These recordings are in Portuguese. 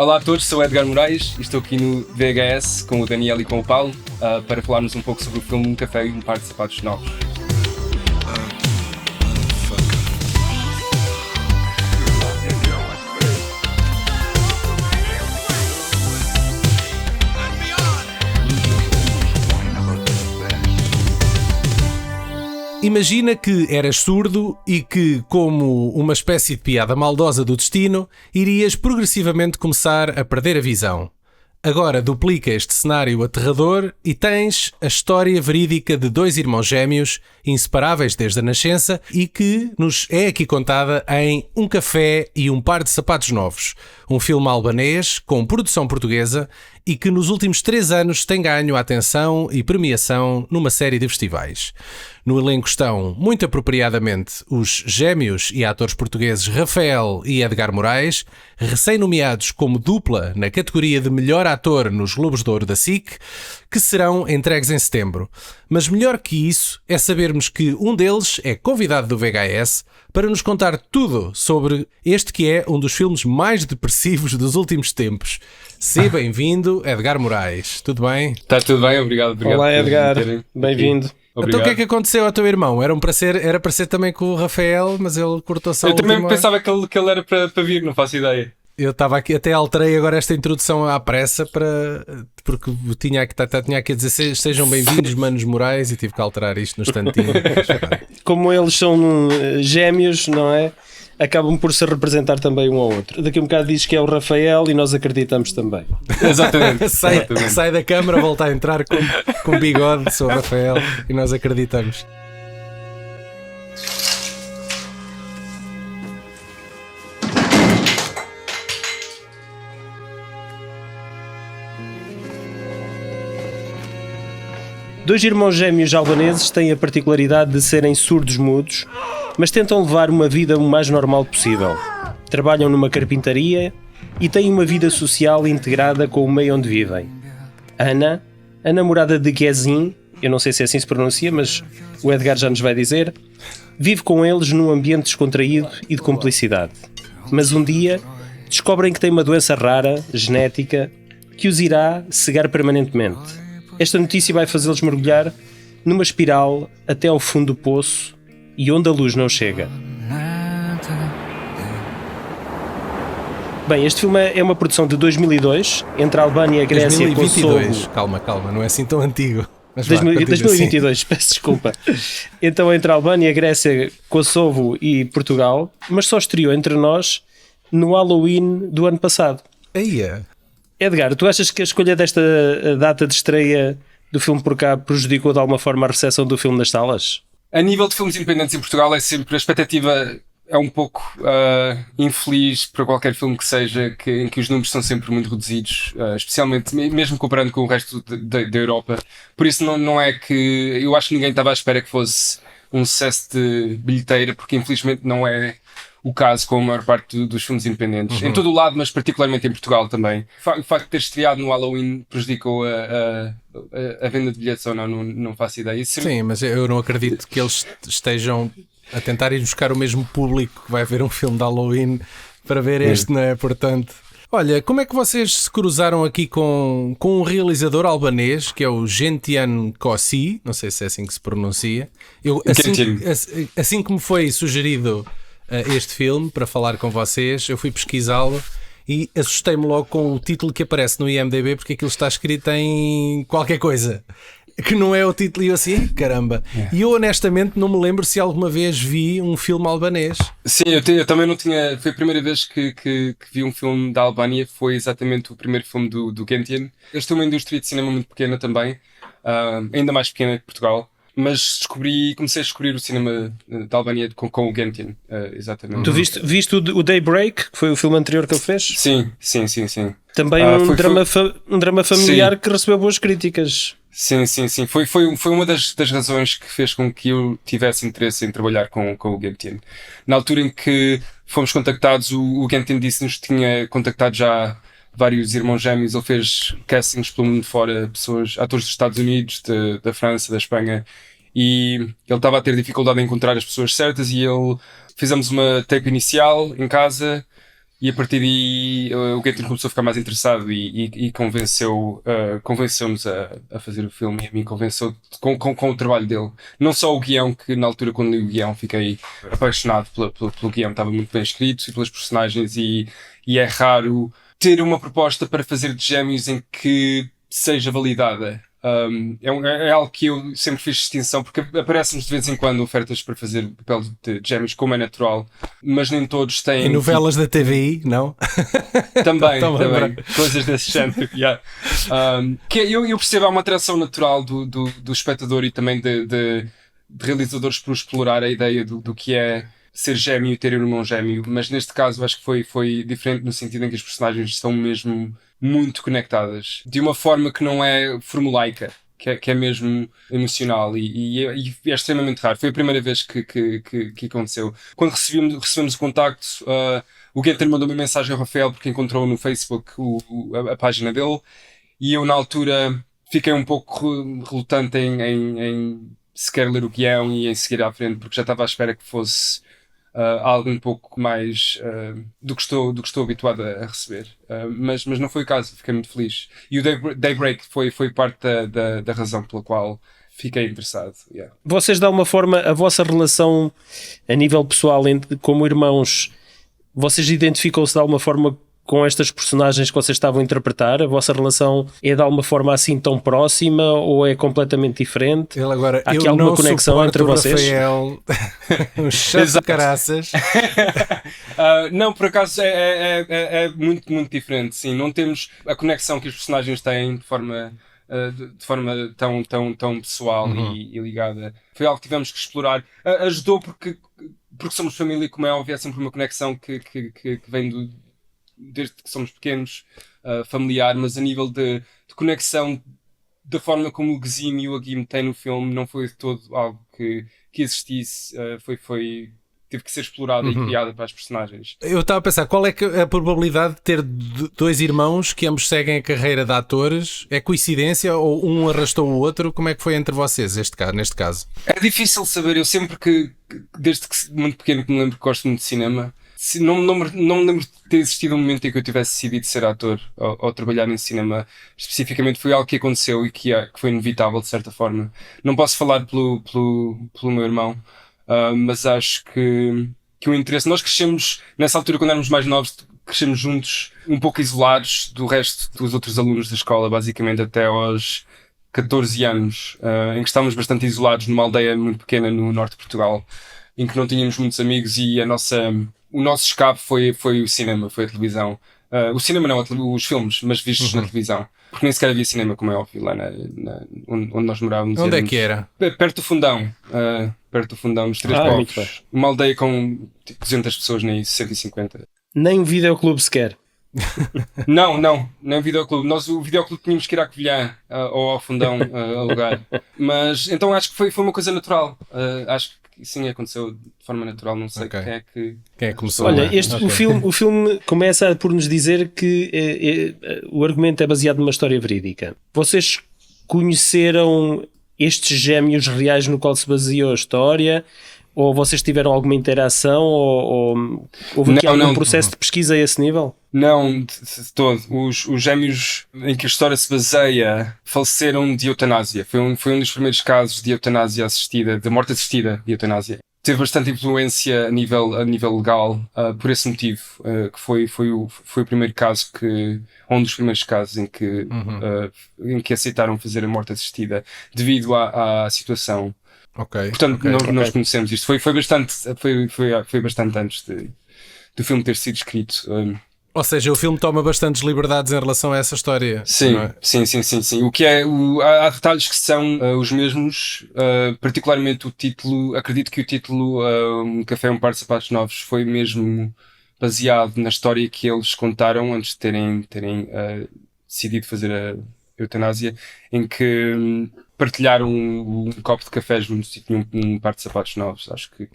Olá a todos, sou Edgar Moraes e estou aqui no VHS com o Daniel e com o Paulo para falarmos um pouco sobre o filme Um Café e um Par de Sapatos Novos. Imagina que eras surdo e que, como uma espécie de piada maldosa do destino, irias progressivamente começar a perder a visão. Agora duplica este cenário aterrador e tens a história verídica de dois irmãos gêmeos, inseparáveis desde a nascença, e que nos é aqui contada em Um Café e um Par de Sapatos Novos, um filme albanês com produção portuguesa e que nos últimos 3 anos tem ganho a atenção e premiação numa série de festivais. No elenco estão, muito apropriadamente, os gêmeos e atores portugueses Rafael e Edgar Moraes, recém-nomeados como dupla na categoria de melhor ator nos Globos de Ouro da SIC, que serão entregues em setembro. Mas melhor que isso é sabermos que um deles é convidado do VHS para nos contar tudo sobre este que é um dos filmes mais depressivos dos últimos tempos. Seja bem-vindo, Edgar Moraes. Tudo bem? Está tudo bem, obrigado. Olá, Edgar. Bem-vindo. Então o que é que aconteceu ao teu irmão? Era para ser também com o Rafael, mas ele cortou-se ao Eu também último pensava que ele era para vir, não faço ideia. Eu estava aqui, até alterei agora esta introdução à pressa porque tinha que dizer sejam bem-vindos, Manos Moraes, e tive que alterar isto no instantinho. Como eles são gêmeos, não é? Acabam por se representar também um ao outro. Daqui a um bocado diz que é o Rafael e nós acreditamos também. Exatamente. sai da câmara, volta a entrar com bigode, sou o Rafael, e nós acreditamos. Dois irmãos gêmeos albaneses têm a particularidade de serem surdos-mudos, mas tentam levar uma vida o mais normal possível. Trabalham numa carpintaria e têm uma vida social integrada com o meio onde vivem. Ana, a namorada de Gezin, eu não sei se assim se pronuncia, mas o Edgar já nos vai dizer, vive com eles num ambiente descontraído e de cumplicidade. Mas um dia descobrem que tem uma doença rara, genética, que os irá cegar permanentemente. Esta notícia vai fazê-los mergulhar numa espiral até ao fundo do poço e onde a luz não chega. Bem, este filme é uma produção de 2002 entre a Albânia, Grécia e Kosovo. 2022, calma, não é assim tão antigo. Mas 2022, assim. Peço desculpa. Então entre a Albânia, Grécia, Kosovo e Portugal, mas só estreou entre nós no Halloween do ano passado. Eia. Edgar, tu achas que a escolha desta data de estreia do filme por cá prejudicou de alguma forma a recepção do filme nas salas? A nível de filmes independentes em Portugal é sempre, a expectativa é um pouco infeliz para qualquer filme que seja, em que os números são sempre muito reduzidos, especialmente mesmo comparando com o resto da Europa. Por isso não é que, eu acho que ninguém estava à espera que fosse um sucesso de bilheteira, porque infelizmente não é o caso com a maior parte dos filmes independentes. Em todo o lado, mas particularmente em Portugal também. O facto de ter estreado no Halloween prejudicou a venda de bilhetes ou não faço ideia. Sim, mas eu não acredito que eles estejam a tentar ir buscar o mesmo público que vai ver um filme de Halloween para ver este, não é? Portanto, olha, como é que vocês se cruzaram aqui com um realizador albanês, que é o Gentian Kossi, não sei se é assim que se pronuncia. Assim que me foi sugerido este filme para falar com vocês, eu fui pesquisá-lo e assustei-me logo com o título que aparece no IMDb, porque aquilo está escrito em qualquer coisa que não é o título, e eu assim, caramba. E eu honestamente não me lembro se alguma vez vi um filme albanês. Sim, eu também não tinha. Foi a primeira vez que vi um filme da Albânia, foi exatamente o primeiro filme do Gentian. Eles têm uma indústria de cinema muito pequena também, ainda mais pequena que Portugal. Mas comecei a descobrir o cinema da Albânia com o Gentian, exatamente. Tu viste o Daybreak, que foi o filme anterior que ele fez? Sim. Também um drama familiar, sim, que recebeu boas críticas. Sim. Foi uma das razões que fez com que eu tivesse interesse em trabalhar com o Gentian. Na altura em que fomos contactados, o Gentian disse-nos que tinha contactado já vários irmãos gêmeos. Ele fez castings pelo mundo fora, atores dos Estados Unidos, da França, da Espanha, e ele estava a ter dificuldade em encontrar as pessoas certas, e fizemos uma take inicial em casa E a partir daí o Gaten começou a ficar mais interessado e convenceu-nos a fazer o filme, e a mim convenceu com o trabalho dele. Não só o guião, que na altura quando li o guião fiquei apaixonado pelo guião, estava muito bem escrito e pelas personagens, e é raro ter uma proposta para fazer de gêmeos em que seja validada. É algo que eu sempre fiz distinção, porque aparecem-nos de vez em quando ofertas para fazer papel de gêmeos, como é natural, mas nem todos têm. E novelas da TVI, não? Também, coisas desse género. Yeah. Eu percebo, há uma atração natural do espectador e também de realizadores por explorar a ideia do que é ser gêmeo e ter um irmão gêmeo, mas neste caso acho que foi diferente no sentido em que as personagens estão mesmo muito conectadas, de uma forma que não é formulaica, que é mesmo emocional, e é extremamente raro. Foi a primeira vez que aconteceu. Quando recebemos o contacto, o Gaten mandou uma mensagem ao Rafael porque encontrou no Facebook a página dele, e eu na altura fiquei um pouco relutante em sequer ler o guião e em seguir à frente, porque já estava à espera que fosse algo um pouco mais do que estou habituado a receber, mas não foi o caso. Fiquei muito feliz, e o Daybreak foi parte da razão pela qual fiquei interessado. Yeah. Vocês, de alguma forma, a vossa relação a nível pessoal como irmãos, vocês identificam-se de alguma forma com estas personagens que vocês estavam a interpretar? A vossa relação é de alguma forma assim tão próxima ou é completamente diferente? Ele agora, há aqui alguma conexão entre vocês? Rafael, um chato de caraças. Não, por acaso é muito, muito diferente. Sim, não temos a conexão que os personagens têm de forma tão pessoal e ligada. Foi algo que tivemos que explorar. Ajudou porque somos família, como é óbvio, é sempre uma conexão que vem desde que somos pequenos, familiar, mas a nível de conexão, da forma como o Gzim e o Agim têm no filme, não foi de todo algo que existisse. Teve que ser explorada e criada para as personagens. Eu estava a pensar, qual é a probabilidade de ter dois irmãos que ambos seguem a carreira de atores? É coincidência ou um arrastou o outro? Como é que foi entre vocês neste caso? É difícil saber. Eu sempre desde que muito pequeno que me lembro que gosto muito de cinema, não me lembro de ter existido um momento em que eu tivesse decidido ser ator ou trabalhar em cinema. Especificamente foi algo que aconteceu e que foi inevitável de certa forma. Não posso falar pelo meu irmão, mas acho que o interesse... Nós crescemos, nessa altura quando éramos mais novos, crescemos juntos, um pouco isolados do resto dos outros alunos da escola, basicamente até aos 14 anos, em que estávamos bastante isolados numa aldeia muito pequena no norte de Portugal, em que não tínhamos muitos amigos, e o nosso escape foi o cinema, foi a televisão. O cinema não, os filmes, mas vistos na televisão. Porque nem sequer havia cinema, como é óbvio, lá onde nós morávamos. Onde é que era? Perto do Fundão. Perto do Fundão, nos Três Povos. Uma aldeia com 200 pessoas, nem 150. Nem um videoclube sequer. Não, nem um videoclube. Nós o videoclube tínhamos que ir à Covilhã ou ao Fundão alugar. Mas então acho que foi uma coisa natural. Acho que sim, aconteceu de forma natural. Não sei quem é que começou. Olha, o filme começa por nos dizer que o argumento é baseado numa história verídica. Vocês conheceram estes gêmeos reais no qual se baseou a história? Ou vocês tiveram alguma interação? Ou houve aqui algum processo de pesquisa a esse nível? Não, de todo. Os gêmeos em que a história se baseia faleceram de eutanásia. Foi um dos primeiros casos de eutanásia assistida, de morte assistida de eutanásia. Teve bastante influência a nível legal, por esse motivo, que foi o primeiro caso um dos primeiros casos em que aceitaram fazer a morte assistida devido à situação. Portanto, nós conhecemos isto. Foi bastante antes do filme ter sido escrito. Ou seja, o filme toma bastantes liberdades em relação a essa história. Sim, não é? sim. O que há detalhes que são os mesmos, particularmente o título. Acredito que o título Um Café, um Par de Sapatos Novos foi mesmo baseado na história que eles contaram antes de terem decidido fazer a eutanásia, em que partilharam um copo de café juntos e tinham um par de sapatos novos. Acho que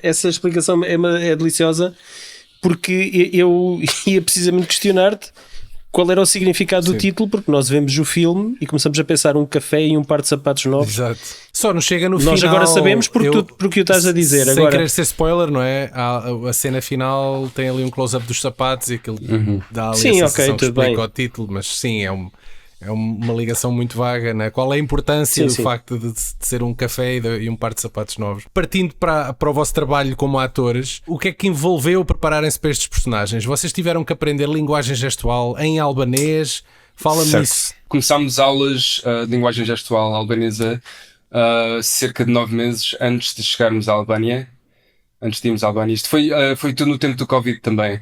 essa explicação é deliciosa, porque eu ia precisamente questionar-te qual era o significado do título, porque nós vemos o filme e começamos a pensar um café e um par de sapatos novos. Exato. Só não chega no final. Nós agora sabemos porque o estás a dizer. Sem Agora, querer ser spoiler, não é? A cena final tem ali um close-up dos sapatos e aquilo dá ali Sim, a ok, sensação que tudo explica bem. o título, mas sim, é uma ligação muito vaga, né? Qual é a importância do facto de ser um café e um par de sapatos novos? Partindo para o vosso trabalho como atores, o que é que envolveu prepararem-se para estes personagens? Vocês tiveram que aprender linguagem gestual em albanês? Fala-me nisso. Começámos aulas de linguagem gestual albanesa cerca de 9 meses antes de chegarmos à Albânia. Antes de irmos à Albânia. Isto foi tudo no tempo do Covid também.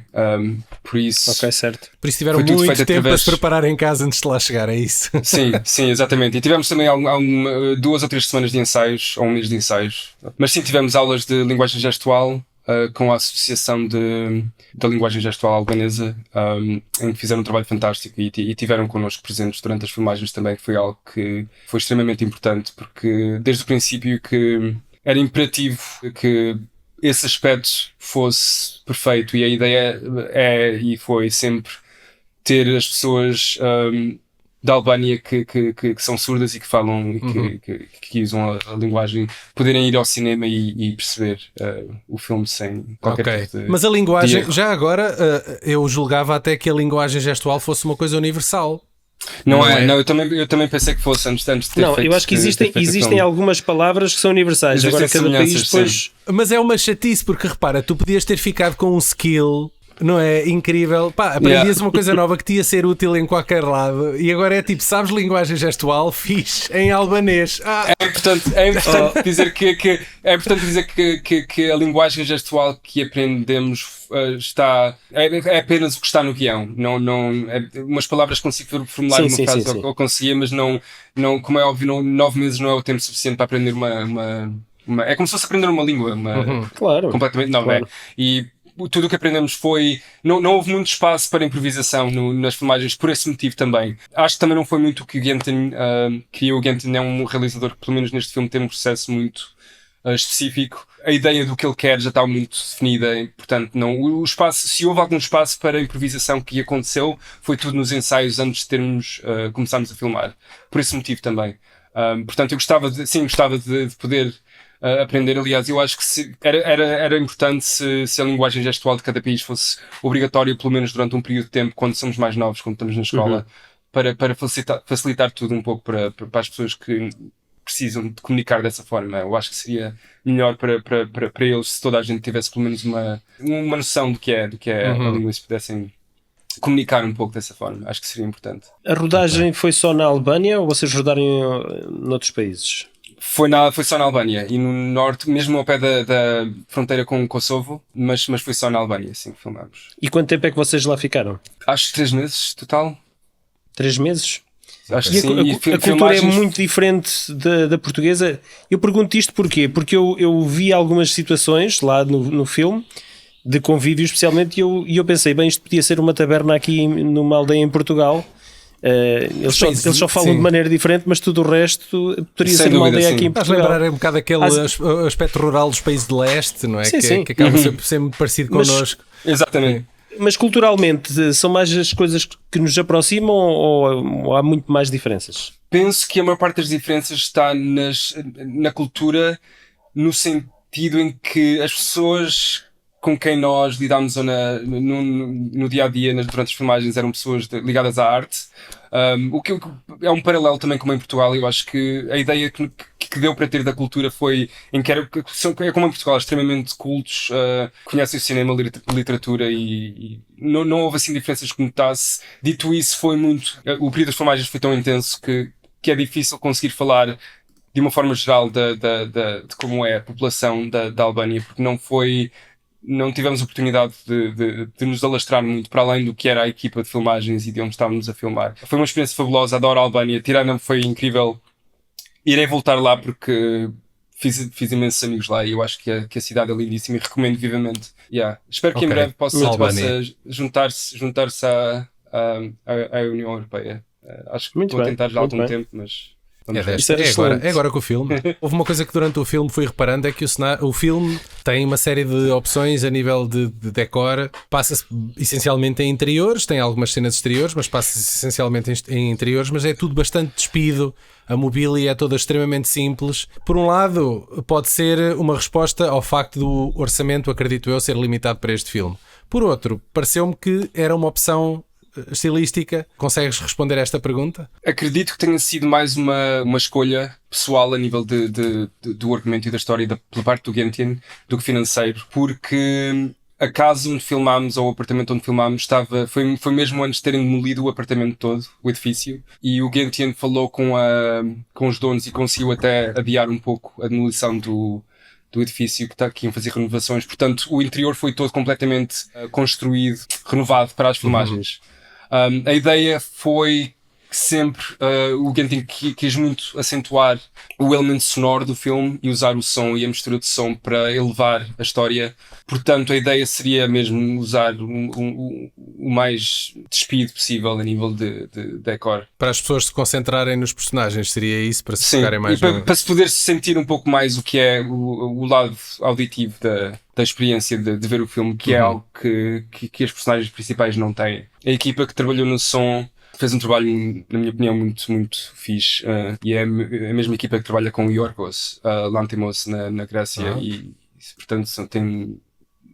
Por isso. ok, certo. Por isso tiveram Foi tudo muito feito tempo através- a se preparar em casa antes de lá chegar, é isso? Sim, exatamente. E tivemos também 2 ou 3 semanas de ensaios, ou um mês de ensaios. Mas sim, tivemos aulas de linguagem gestual com a Associação da Linguagem Gestual Albanesa, em que fizeram um trabalho fantástico e tiveram connosco presentes durante as filmagens também, que foi algo que foi extremamente importante, porque desde o princípio que era imperativo que esse aspecto fosse perfeito, e a ideia e foi sempre ter as pessoas da Albânia que são surdas e que falam e que usam a linguagem, poderem ir ao cinema e perceber o filme sem qualquer tipo de... Mas a linguagem, erro. já agora, eu julgava até que a linguagem gestual fosse uma coisa universal. Não, Não é? não, eu também pensei que fosse antes de ter Não, feito, eu acho que ter existem feito o filme. algumas palavras que são universais. Existem Agora cada país semelhanças, depois... Mas é uma chatice, porque repara, tu podias ter ficado com um skill, não é? Incrível. Pá, aprendias uma coisa nova que te ia ser útil em qualquer lado, e agora é tipo, sabes linguagem gestual? Fiz em albanês. É importante dizer que a linguagem gestual que aprendemos é apenas o que está no guião. Umas palavras consigo formular numa frase sim. ou conseguia, mas não, como é óbvio, 9 meses não é o tempo suficiente para aprender é como se fosse aprender uma língua, Claro. completamente nova. Claro. E tudo o que aprendemos foi... Não houve muito espaço para improvisação nas filmagens, por esse motivo também. Acho que também não foi muito o que o Gentin queria. O Gentin é um realizador que, pelo menos neste filme, tem um processo muito específico. A ideia do que ele quer já está muito definida, e, portanto, o espaço, se houve algum espaço para improvisação que aconteceu, foi tudo nos ensaios antes de começarmos a filmar. Por esse motivo também. Portanto, eu gostava de poder... aprender. Aliás, eu acho que era importante se a linguagem gestual de cada país fosse obrigatória, pelo menos durante um período de tempo, quando somos mais novos, quando estamos na escola, para facilitar tudo um pouco para as pessoas que precisam de comunicar dessa forma. Eu acho que seria melhor para eles se toda a gente tivesse pelo menos uma noção do que é a língua, e se pudessem comunicar um pouco dessa forma. Acho que seria importante. A rodagem foi só na Albânia ou vocês rodaram noutros países? Foi só na Albânia e no norte, mesmo ao pé da fronteira com o Kosovo, mas foi só na Albânia, sim, que filmámos. E quanto tempo é que vocês lá ficaram? Acho que 3 meses total. 3 meses? Acho E que sim. a cultura é muito diferente da portuguesa. Eu pergunto isto porquê? Porque eu vi algumas situações lá no filme, de convívio especialmente, e eu pensei, bem, isto podia ser uma taberna aqui numa aldeia em Portugal. Eles só falam de maneira diferente, mas tudo o resto poderia ser uma aldeia aqui em Estás a Portugal. lembrar um bocado aquele aspecto rural dos países de leste, não é? Sim. Que acaba sempre ser muito parecido connosco. Exatamente. Mas culturalmente são mais as coisas que nos aproximam ou há muito mais diferenças? Penso que a maior parte das diferenças está na cultura, no sentido em que as pessoas com quem nós lidámos no dia a dia, durante as filmagens, eram pessoas ligadas à arte. O que é um paralelo também como em Portugal. Eu acho que a ideia que deu para ter da cultura foi em que é como em Portugal, extremamente cultos, conhecem o cinema, literatura, e não houve assim diferenças que notasse. Dito isso, foi muito... O período das filmagens foi tão intenso que é difícil conseguir falar de uma forma geral de como é a população da Albânia, porque não tivemos oportunidade de nos alastrar muito para além do que era a equipa de filmagens e de onde estávamos a filmar. Foi uma experiência fabulosa, adoro a Albânia. Tirana foi incrível. Irei voltar lá porque fiz imensos amigos lá e eu acho que a cidade é lindíssima e recomendo vivamente. Espero que em breve possa juntar-se à União Europeia. Acho que Muito estou a bem, tentar já há muito algum bem. tempo, mas Vamos ver. Isso era excelente. É agora com o filme. Houve uma coisa que durante o filme fui reparando, é que o filme tem uma série de opções a nível de decor. Passa-se essencialmente em interiores, tem algumas cenas exteriores, mas passa-se essencialmente em interiores, mas é tudo bastante despido. A mobília é toda extremamente simples. Por um lado, pode ser uma resposta ao facto do orçamento, acredito eu, ser limitado para este filme. Por outro, pareceu-me que era uma opção estilística. Consegues responder a esta pergunta? Acredito que tenha sido mais uma escolha pessoal a nível do argumento e da história pela parte do Gentian do que financeiro, porque a casa onde filmámos, ou o apartamento onde filmámos, foi mesmo antes de terem demolido o apartamento todo, o edifício, e o Gentian falou com os donos e conseguiu até adiar um pouco a demolição do edifício, que iam fazer renovações. Portanto, o interior foi todo completamente construído, renovado para as filmagens. A ideia foi sempre, o Gentian quis muito acentuar o elemento sonoro do filme e usar o som e a mistura de som para elevar a história. Portanto, a ideia seria mesmo usar o mais despido possível a nível de decor. Para as pessoas se concentrarem nos personagens, seria isso? Para se Sim, focarem mais e para se poder sentir um pouco mais o que é o lado auditivo da experiência de ver o filme, que é algo que as personagens principais não têm. A equipa que trabalhou no som fez um trabalho, na minha opinião, muito, muito fixe, e é a mesma equipa que trabalha com o Yorgos Lanthimos na Grécia, e portanto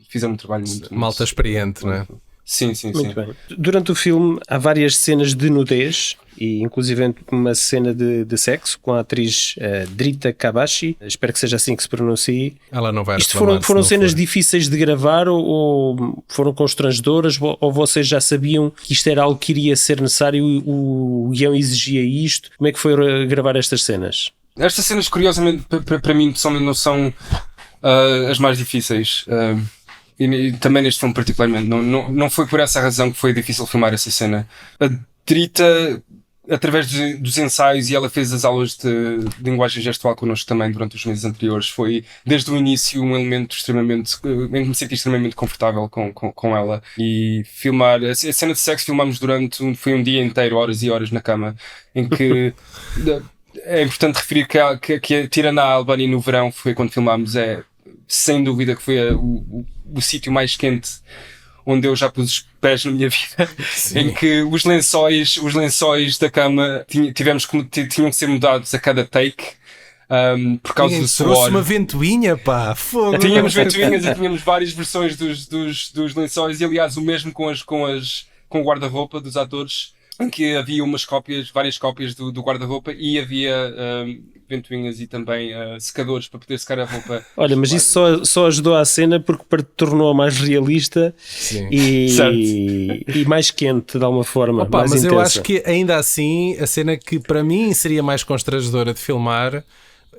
fizeram um trabalho muito... Malta experiente, não é? Sim. Muito bem. Durante o filme há várias cenas de nudez e inclusive uma cena de sexo com a atriz Drita Kabashi, espero que seja assim que se pronuncie. Ela não vai Isto reclamar, foram cenas for. difíceis de gravar ou foram constrangedoras, ou vocês já sabiam que isto era algo que iria ser necessário, o guião exigia isto? Como é que foi gravar estas cenas? Estas cenas, curiosamente, para mim, pessoalmente, não são as mais difíceis. E também neste filme particularmente, não foi por essa razão que foi difícil filmar essa cena. A Drita, através dos ensaios, e ela fez as aulas de linguagem gestual connosco também durante os meses anteriores, foi desde o início um elemento extremamente, em que me senti extremamente confortável com ela. E filmar, a cena de sexo filmámos foi um dia inteiro, horas e horas na cama, em que... É importante referir que tirando a Albânia no verão, foi quando filmámos, sem dúvida que foi o sítio mais quente onde eu já pus os pés na minha vida. Sim. Em que os lençóis da cama tinham que ser mudados a cada take, por causa do suor. Trouxe uma ventoinha, pá, fogo. Tínhamos ventoinhas e tínhamos várias versões dos lençóis, e aliás o mesmo com o guarda-roupa dos atores, em que havia várias cópias do guarda-roupa, e havia ventoinhas e também secadores para poder secar a roupa. Olha, mas isso só ajudou à cena porque tornou-a mais realista. Sim. E mais quente de alguma forma. Opa, mais mas intensa. eu acho que ainda assim a cena que para mim seria mais constrangedora de filmar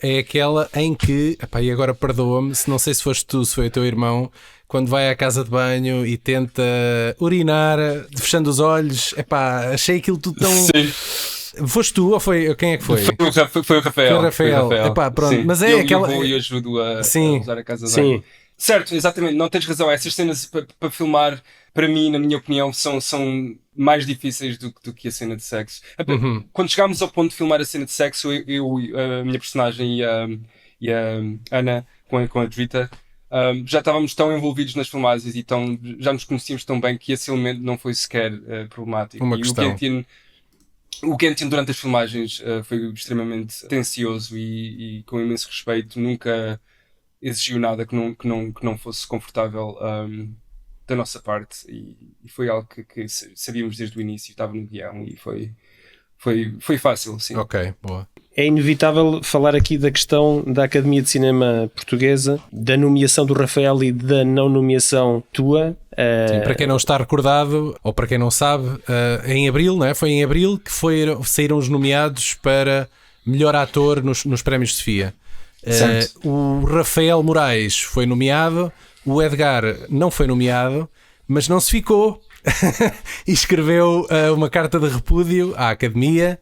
é aquela em que, epá, e agora perdoa-me, se não sei se foste tu, se foi o teu irmão, quando vai à casa de banho e tenta urinar, fechando os olhos, epá, achei aquilo tudo tão... Sim. Foste tu ou foi? Quem é que foi? Foi o Rafael. Foi o Rafael. Epá, pronto. Sim. Mas é aquela... Eu vou e ajudo a usar a casa de Sim. banho. Certo, exatamente, não tens razão. Essas cenas para filmar, para mim, na minha opinião, são mais difíceis do que a cena de sexo. Quando chegámos ao ponto de filmar a cena de sexo, eu a minha personagem e a Ana, com a Drita, já estávamos tão envolvidos nas filmagens e já nos conhecíamos tão bem que esse elemento não foi sequer problemático. Uma questão. O Gentian durante as filmagens foi extremamente atencioso e com imenso respeito, nunca exigiu nada que não fosse confortável da nossa parte, e foi algo que sabíamos desde o início, estava no guião, e foi fácil, sim. Ok, boa. É inevitável falar aqui da questão da Academia de Cinema Portuguesa, da nomeação do Rafael e da não nomeação tua. Sim, para quem não está recordado, ou para quem não sabe, em abril, não é? Foi em abril que saíram os nomeados para melhor ator nos prémios Sofia. O Rafael Moraes foi nomeado, o Edgar não foi nomeado, mas não se ficou e escreveu uma carta de repúdio à Academia,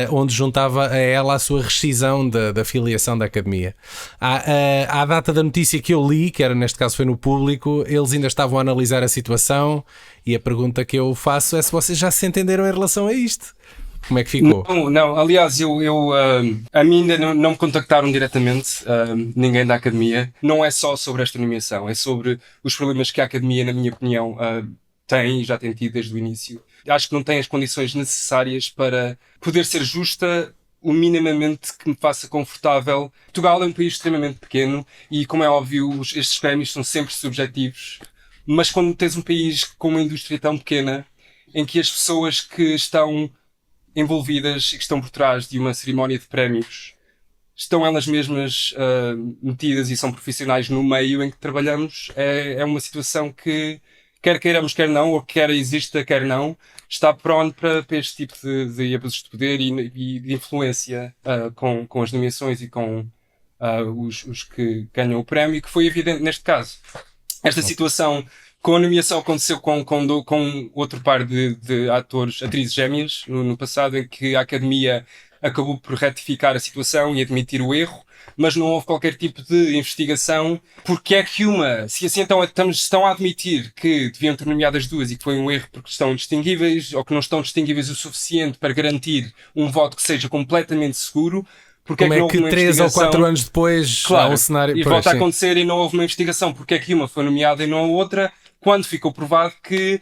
onde juntava a ela a sua rescisão da filiação da Academia. À data da notícia que eu li, que era neste caso foi no Público, eles ainda estavam a analisar a situação, e a pergunta que eu faço é se vocês já se entenderam em relação a isto. Como é que ficou? Não, aliás, a mim ainda não me contactaram diretamente, ninguém da academia. Não é só sobre esta nomeação, é sobre os problemas que a academia, na minha opinião, tem e já tem tido desde o início. Acho que não tem as condições necessárias para poder ser justa, o minimamente que me faça confortável. Portugal é um país extremamente pequeno e, como é óbvio, estes prémios são sempre subjetivos. Mas quando tens um país com uma indústria tão pequena, em que as pessoas que estão envolvidas e que estão por trás de uma cerimónia de prémios estão elas mesmas metidas e são profissionais no meio em que trabalhamos, é uma situação que, quer queiramos, quer não, ou quer exista, quer não, está pronto para este tipo de abusos de poder e de influência com as nomeações e com os que ganham o prémio, que foi evidente neste caso. Esta situação com a nomeação aconteceu com outro par de atrizes gêmeas no passado, em que a Academia acabou por retificar a situação e admitir o erro, mas não houve qualquer tipo de investigação. Porque é que se assim então estão a admitir que deviam ter nomeado as duas e que foi um erro porque estão indistinguíveis ou que não estão distinguíveis o suficiente para garantir um voto que seja completamente seguro, porque como é que 3 ou 4 anos depois há um cenário... E volta a acontecer e não houve uma investigação? Porque é que uma foi nomeada e não a outra, quando ficou provado que,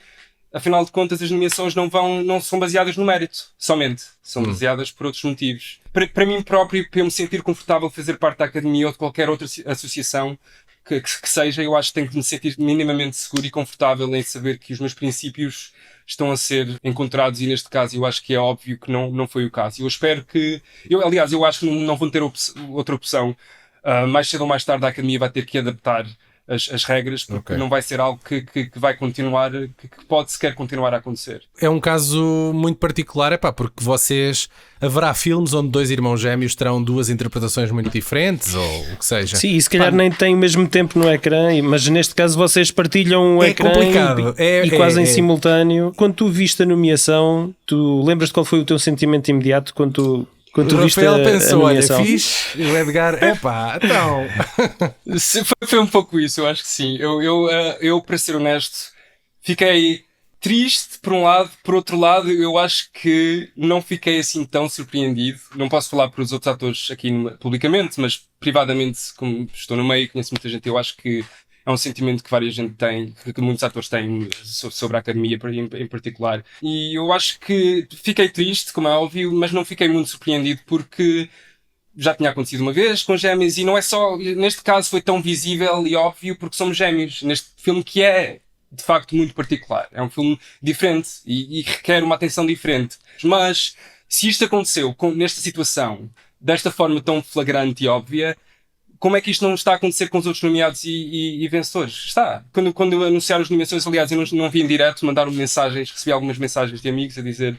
afinal de contas, as nomeações não são baseadas no mérito, somente. São baseadas por outros motivos. Para mim próprio, para eu me sentir confortável fazer parte da Academia ou de qualquer outra associação que seja, eu acho que tenho que me sentir minimamente seguro e confortável em saber que os meus princípios estão a ser encontrados, e neste caso eu acho que é óbvio que não foi o caso. Eu espero que... Aliás, eu acho que não vão ter outra opção. Mais cedo ou mais tarde a Academia vai ter que adaptar as regras, porque não vai ser algo que vai continuar, que pode sequer continuar a acontecer. É um caso muito particular, porque haverá filmes onde 2 irmãos gêmeos terão 2 interpretações muito diferentes, ou o que seja. Sim, e se calhar nem têm o mesmo tempo no ecrã, mas neste caso vocês partilham o ecrã complicado. E quase em simultâneo. Quando tu viste a nomeação, tu lembras de qual foi o teu sentimento imediato quando tu o viste Rafael pensou, a olha, nomeação? fixe, e o Edgar, então... Foi um pouco isso, eu acho que sim. Eu, para ser honesto, fiquei triste por um lado, por outro lado, eu acho que não fiquei assim tão surpreendido. Não posso falar por os outros atores aqui publicamente, mas privadamente, como estou no meio e conheço muita gente, eu acho que é um sentimento que várias gente tem, que muitos atores têm sobre a Academia em particular. E eu acho que fiquei triste, como é óbvio, mas não fiquei muito surpreendido porque já tinha acontecido uma vez com gêmeos, e não é só, neste caso foi tão visível e óbvio porque somos gêmeos, neste filme que é de facto muito particular. É um filme diferente e requer uma atenção diferente. Mas se isto aconteceu nesta situação, desta forma tão flagrante e óbvia, como é que isto não está a acontecer com os outros nomeados e vencedores? Está. Quando anunciaram as nomeações, aliás, eu não vi em direto, mandaram mensagens, recebi algumas mensagens de amigos a dizer,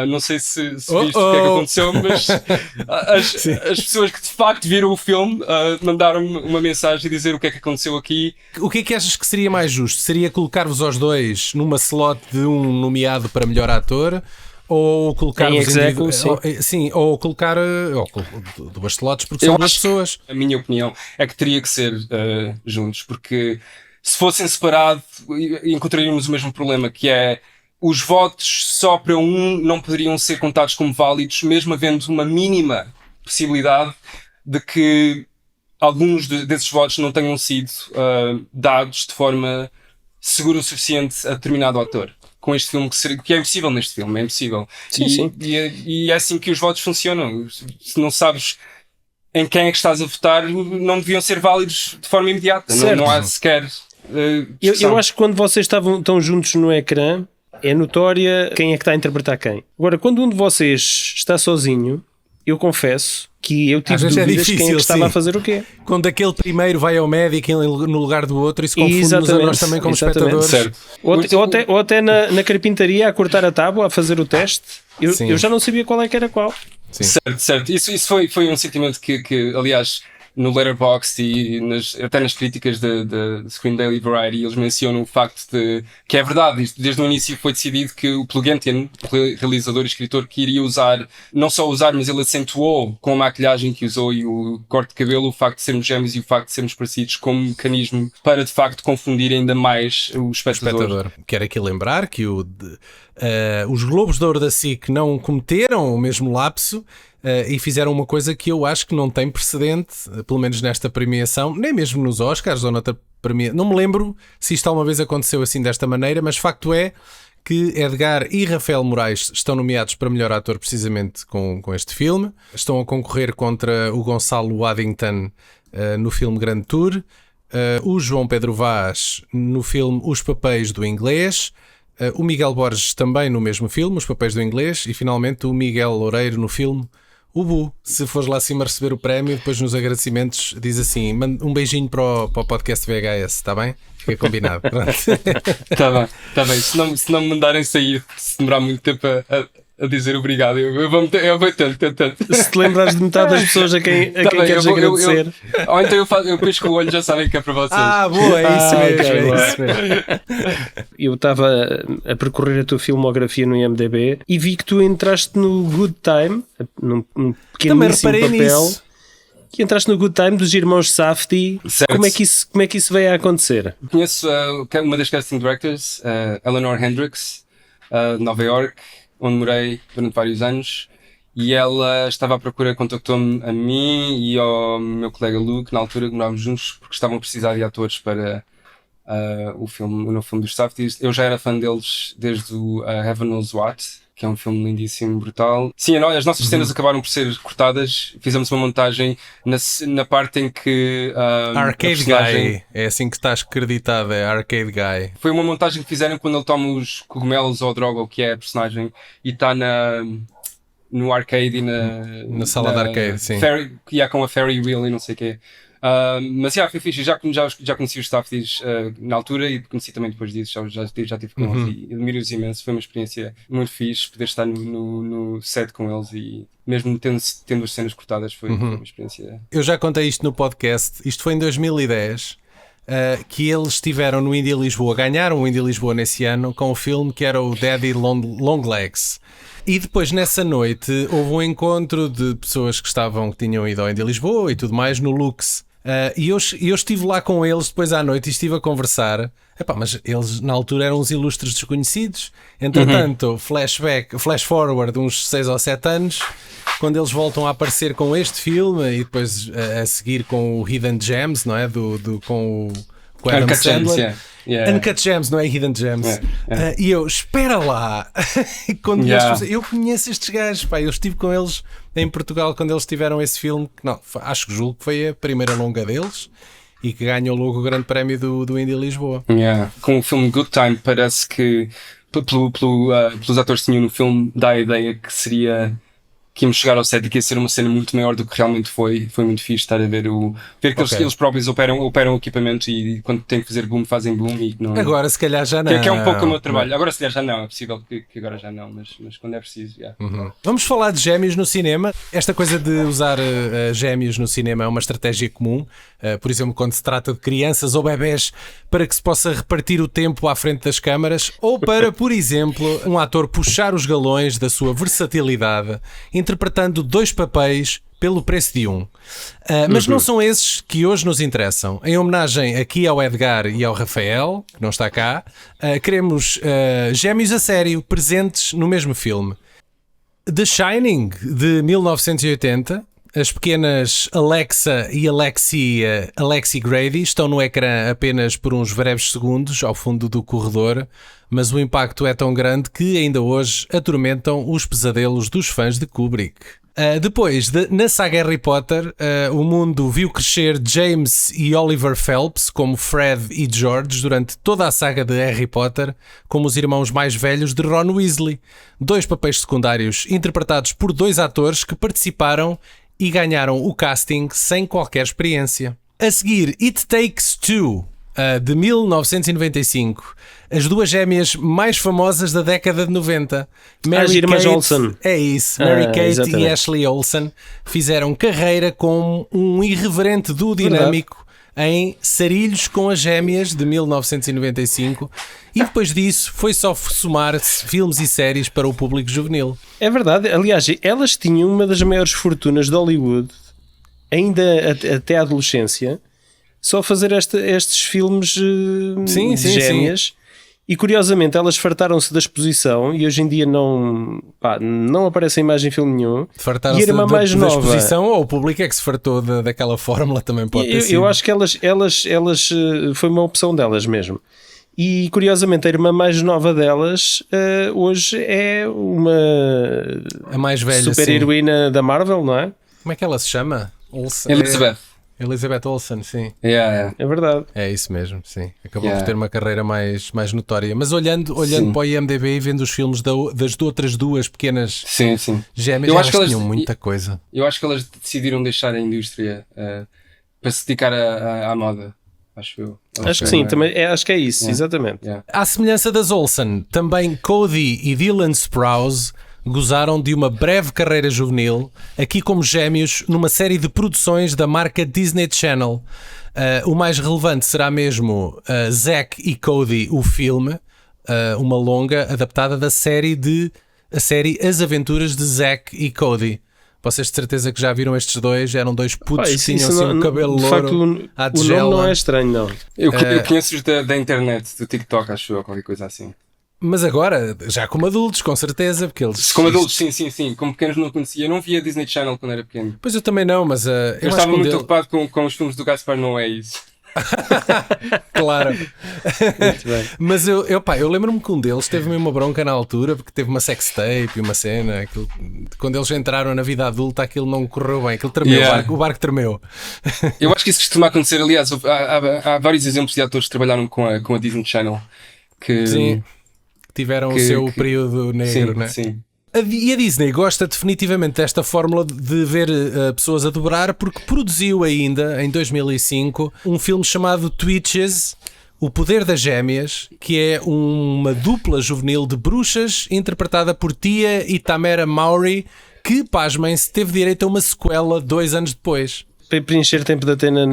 não sei se viste o que é que aconteceu, mas as pessoas que de facto viram o filme mandaram-me uma mensagem a dizer o que é que aconteceu aqui. O que é que achas que seria mais justo? Seria colocar-vos aos dois numa slot de um nomeado para melhor ator? Ou colocar ou colocar 2 slots porque são 2 pessoas. A minha opinião é que teria que ser juntos, porque se fossem separados encontraríamos o mesmo problema, que é os votos só para um não poderiam ser contados como válidos, mesmo havendo uma mínima possibilidade de que alguns desses votos não tenham sido dados de forma segura o suficiente a determinado ator. Com este filme, que é impossível neste filme, é impossível. Sim. E é assim que os votos funcionam. Se não sabes em quem é que estás a votar, não deviam ser válidos de forma imediata. Não há sequer eu acho que quando vocês estão juntos no ecrã, é notória quem é que está a interpretar quem. Agora, quando um de vocês está sozinho, eu confesso que eu tive dúvidas quem é que estava a fazer o quê. Quando aquele primeiro vai ao médico no lugar do outro, isso confunde-nos a nós também como espectadores. Certo. Ou até na carpintaria a cortar a tábua, a fazer o teste. Eu já não sabia qual é que era qual. Sim. Certo. Isso foi um sentimento que aliás, no Letterboxd e até nas críticas da Screen Daily Variety, eles mencionam o facto de que é verdade, isto, desde o início foi decidido que o Plugentian, o realizador e escritor, que iria usar, não só usar, mas ele acentuou com a maquilhagem que usou e o corte de cabelo, o facto de sermos gêmeos e o facto de sermos parecidos como mecanismo para de facto confundir ainda mais o espectador. Quero aqui lembrar que os Globos de Ouro da SIC não cometeram o mesmo lapso e fizeram uma coisa que eu acho que não tem precedente, pelo menos nesta premiação, nem mesmo nos Oscars ou noutra premiação. Não me lembro se isto alguma vez aconteceu assim desta maneira, mas facto é que Edgar e Rafael Moraes estão nomeados para melhor ator precisamente com este filme. Estão a concorrer contra o Gonçalo Waddington no filme Grand Tour, o João Pedro Vaz no filme Os Papéis do Inglês, o Miguel Borges também no mesmo filme, Os Papéis do Inglês, e finalmente o Miguel Loureiro no filme O Bu. Se fores lá acima receber o prémio, depois nos agradecimentos diz assim, manda um beijinho para o podcast VHS, está bem? Fica combinado. Tá bem. Se não me mandarem sair, se demorar muito tempo a dizer obrigado, eu vou tentando. Se te lembrares de metade das pessoas a quem queres agradecer. Ou então eu pisco o olho, já sabem que é para vocês. Boa, é isso mesmo. Okay, é isso mesmo. Eu estava a percorrer a tua filmografia no IMDb e vi que tu entraste no Good Time, num pequeníssimo papel. Nisso. Que entraste no Good Time dos irmãos Safdie. Como é que isso veio a acontecer? Conheço uma das casting directors, Eleanor Hendricks, de Nova York, onde morei durante vários anos, e ela estava à procura, contactou-me a mim e ao meu colega Luke, na altura que morávamos juntos, porque estavam a precisar de atores para o novo filme dos Safdies. Eu já era fã deles desde o Heaven Knows What, que é um filme lindíssimo, brutal. Sim, as nossas cenas acabaram por ser cortadas. Fizemos uma montagem na parte em que Arcade Guy, é assim que estás acreditado, é Arcade Guy. Foi uma montagem que fizeram quando ele toma os cogumelos ou droga, o que é a personagem, e está no arcade e na sala de arcade, sim. Com a Ferry Wheel e não sei o quê. Mas foi fixe, já conheci os Safdies na altura e conheci também depois disso, já tive com eles e admiro-os imenso. Foi uma experiência muito fixe poder estar no set com eles e mesmo tendo as cenas cortadas foi uma experiência. Eu já contei isto no podcast, isto foi em 2010 que eles estiveram no Indie Lisboa, ganharam o Indie Lisboa nesse ano com o filme que era o Daddy Long Legs. E depois nessa noite houve um encontro de pessoas que tinham ido ao Indie Lisboa e tudo mais no Lux. E eu estive lá com eles depois à noite e estive a conversar. Mas eles na altura eram uns ilustres desconhecidos. Entretanto, flash forward uns 6 ou 7 anos, quando eles voltam a aparecer com este filme e depois a seguir com o Hidden Gems, não é? Com o Adam Sandler. Uncut Gems, não é Hidden Gems. E eu, espera lá. Quando eu conheço estes gajos, eu estive com eles em Portugal quando eles tiveram esse filme, julgo que foi a primeira longa deles e que ganhou logo o grande prémio do Indie Lisboa. Com o filme Good Time, parece que pelos atores que tinham no filme, dá a ideia que íamos chegar ao set e que ia ser uma cena muito maior do que realmente foi. Foi muito fixe estar a ver que eles próprios operam o equipamento e quando têm que fazer boom, fazem boom e não... Agora se calhar já não. Que é um pouco o meu trabalho. Agora se calhar já não, é possível que agora já não, mas quando é preciso, Vamos falar de gêmeos no cinema. Esta coisa de usar gêmeos no cinema é uma estratégia comum. Por exemplo, quando se trata de crianças ou bebés, para que se possa repartir o tempo à frente das câmaras, ou para, por exemplo, um ator puxar os galões da sua versatilidade, interpretando 2 papéis pelo preço de um. Mas não são esses que hoje nos interessam. Em homenagem aqui ao Edgar e ao Rafael, que não está cá, queremos gêmeos a sério, presentes no mesmo filme. The Shining, de 1980. As pequenas Alexa e Alexi Grady estão no ecrã apenas por uns breves segundos ao fundo do corredor, mas o impacto é tão grande que ainda hoje atormentam os pesadelos dos fãs de Kubrick. Depois, na saga Harry Potter, o mundo viu crescer James e Oliver Phelps como Fred e George durante toda a saga de Harry Potter, como os irmãos mais velhos de Ron Weasley. 2 papéis secundários interpretados por 2 atores que participaram e ganharam o casting sem qualquer experiência. A seguir, It Takes Two, de 1995. As duas gêmeas mais famosas da década de 90. As irmãs Olsen. É isso. Mary Kate exatamente. e Ashley Olsen fizeram carreira com um irreverente duo dinâmico em Sarilhos com as Gêmeas de 1995, e depois disso foi só somar-se filmes e séries para o público juvenil. É verdade, aliás, elas tinham uma das maiores fortunas de Hollywood, ainda até a adolescência, só a fazer estes filmes de gêmeas. E curiosamente elas fartaram-se da exposição e hoje em dia não aparece a imagem em filme nenhum. Fartaram-se e a irmã mais da nova. exposição, ou o público é que se fartou daquela fórmula, também pode ter sido. Eu acho que elas foi uma opção delas mesmo. E curiosamente a irmã mais nova delas hoje é uma a mais velha, super heroína da Marvel, não é? Como é que ela se chama? Olsen. Elizabeth Olsen, sim. Yeah. É verdade. É isso mesmo, sim. Acabou por ter uma carreira mais notória. Mas olhando para o IMDb e vendo os filmes das outras duas pequenas gêmeas, eu acho que elas tinham muita coisa. Eu acho que elas decidiram deixar a indústria para se dedicar à moda. Acho eu. Acho que sim, também acho que é isso, exatamente. À semelhança das Olsen, também Cody e Dylan Sprouse gozaram de uma breve carreira juvenil, aqui como gêmeos, numa série de produções da marca Disney Channel. O mais relevante será mesmo Zack e Cody, o filme, uma longa adaptada da série As Aventuras de Zack e Cody. Vocês de certeza que já viram estes dois, eram dois putos que tinham assim um cabelo louro. De facto, o nome não é estranho, não. Eu conheço-os da internet, do TikTok, acho eu, qualquer coisa assim. Mas agora, já como adultos, com certeza, porque eles... Como adultos, sim. Como pequenos não conhecia. Eu não via Disney Channel quando era pequeno. Pois eu também não, mas... eu estava muito ocupado com os filmes do Gaspar Noé, isso. Claro. Muito bem. Mas eu lembro-me que um deles teve-me uma bronca na altura, porque teve uma sextape e uma cena. Quando eles entraram na vida adulta, aquilo não correu bem, aquilo tremeu, o barco tremeu. Eu acho que isso costuma acontecer. Aliás, há vários exemplos de atores que trabalharam com a Disney Channel que... Sim. Tiveram o seu período negro, né? Sim. E a Disney gosta definitivamente desta fórmula de ver pessoas a dobrar, porque produziu ainda, em 2005, um filme chamado Twitches, O Poder das Gêmeas, que é uma dupla juvenil de bruxas interpretada por Tia e Tamera Mowry, que, pasmem-se, teve direito a uma sequela 2 anos depois. Para preencher tempo de antena